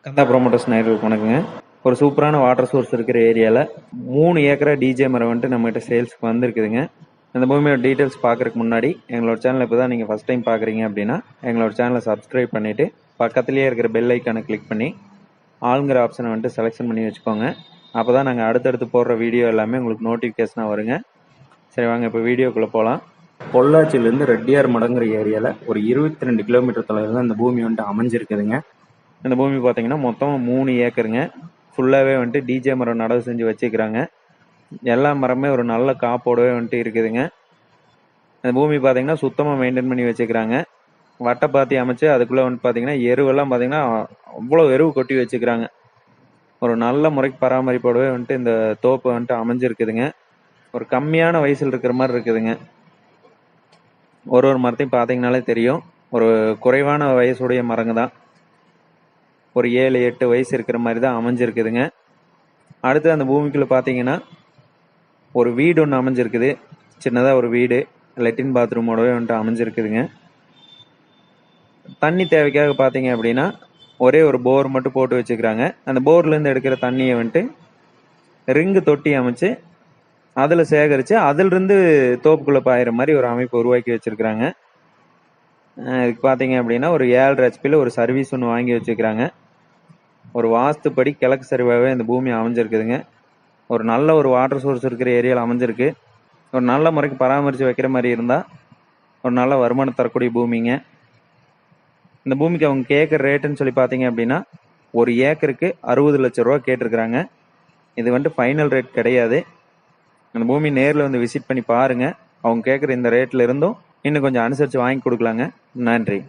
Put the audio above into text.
கந்தா promoters நேயர்களுக்கு வணக்கங்க. ஒரு சூப்பரான வாட்டர் சோர்ஸ் இருக்கிற ஏரியாவில் 3 ஏக்கரா டிஜே மரம் வந்துட்டு நம்மகிட்ட சேல்ஸ்க்கு வந்திருக்குதுங்க. அந்த பூமியோட டீட்டெயில்ஸ் பார்க்கறதுக்கு முன்னாடி எங்களோட சேனல் இப்போ தான் நீங்கள் ஃபஸ்ட் டைம் பார்க்குறீங்க அப்படின்னா எங்களோட சேனலை சப்ஸ்கிரைப் பண்ணிவிட்டு பக்கத்துலேயே இருக்கிற பெல் ஐக்கானை கிளிக் பண்ணி ஆளுங்கிற ஆப்ஷனை வந்துட்டு செலெக்ஷன் பண்ணி வச்சுக்கோங்க. அப்போ தான் நாங்கள் அடுத்தடுத்து போடுற வீடியோ எல்லாமே உங்களுக்கு நோட்டிஃபிகேஷனாக வருங்க. சரி வாங்க இப்போ வீடியோக்குள்ளே போகலாம். பொள்ளாச்சியிலேருந்து ரெட்டியார் மடங்கிற ஏரியாவில் ஒரு 22 கிலோமீட்டர் தொலைவில் தான் இந்த பூமி வந்துட்டு அமைஞ்சிருக்குதுங்க. இந்த பூமி பார்த்தீங்கன்னா மொத்தம் 3 ஏக்கருங்க. ஃபுல்லாகவே வந்துட்டு டிஜே மரம் நடவு செஞ்சு வச்சுக்கிறாங்க. எல்லா மரமே ஒரு நல்ல காப்போடவே வந்துட்டு இருக்குதுங்க. இந்த பூமி பார்த்தீங்கன்னா சுத்தமாக மெயின்டைன் பண்ணி வச்சுக்கிறாங்க. வட்டைப்பாத்தி அமைச்சு அதுக்குள்ளே வந்துட்டு பார்த்தீங்கன்னா எருவெல்லாம் பார்த்தீங்கன்னா அவ்வளோ எருவு கொட்டி வச்சுக்கிறாங்க. ஒரு நல்ல முறைக்கு பராமரிப்போடவே வந்துட்டு இந்த தோப்பு வந்துட்டு அமைஞ்சிருக்குதுங்க. ஒரு கம்மியான வயசில் இருக்கிற மாதிரி இருக்குதுங்க. ஒரு மரத்தையும் பார்த்தீங்கன்னாலே தெரியும், ஒரு குறைவான வயசுடைய மரங்க தான். ஒரு 7-8 வயசு இருக்கிற மாதிரி தான் அமைஞ்சிருக்குதுங்க. அடுத்து அந்த பூமிக்குள்ளே பார்த்தீங்கன்னா ஒரு வீடு ஒன்று அமைஞ்சிருக்குது. சின்னதாக ஒரு வீடு லெட்டின் பாத்ரூமோடவே வந்துட்டு அமைஞ்சிருக்குதுங்க. தண்ணி தேவைக்காக பார்த்தீங்க அப்படின்னா ஒரே ஒரு போர் மட்டும் போட்டு வச்சுக்கிறாங்க. அந்த போர்லேருந்து எடுக்கிற தண்ணியை வந்துட்டு ரிங்கு தொட்டி அமைச்சு அதில் சேகரித்து அதிலிருந்து தோப்புக்குள்ளே பாயிற மாதிரி ஒரு அமைப்பு உருவாக்கி வச்சுருக்குறாங்க. இதுக்கு பார்த்தீங்க அப்படின்னா ஒரு 7.5 ஹெச்பியில் ஒரு சர்வீஸ் ஒன்று வாங்கி வச்சுக்கிறாங்க. ஒரு வாஸ்துப்படி கிழக்கு சரிவாகவே இந்த பூமி அமைஞ்சிருக்குதுங்க. ஒரு நல்ல ஒரு வாட்டர் சோர்ஸ் இருக்கிற ஏரியாவில் அமைஞ்சிருக்கு. ஒரு நல்ல முறைக்கு பராமரித்து வைக்கிற மாதிரி இருந்தால் ஒரு நல்ல வருமானம் தரக்கூடிய பூமிங்க. இந்த பூமிக்கு அவங்க கேட்குற ரேட்டுன்னு சொல்லி பார்த்தீங்க அப்படின்னா ஒரு ஏக்கருக்கு 60 லட்ச ரூபா கேட்டிருக்கிறாங்க. இது வந்துட்டு ஃபைனல் ரேட் கிடையாது. அந்த பூமி நேரில் வந்து விசிட் பண்ணி பாருங்கள். அவங்க கேட்குற இந்த ரேட்டில் இருந்தும் இன்னும் கொஞ்சம் அனுசரித்து வாங்கி கொடுக்கலாங்க. நன்றி.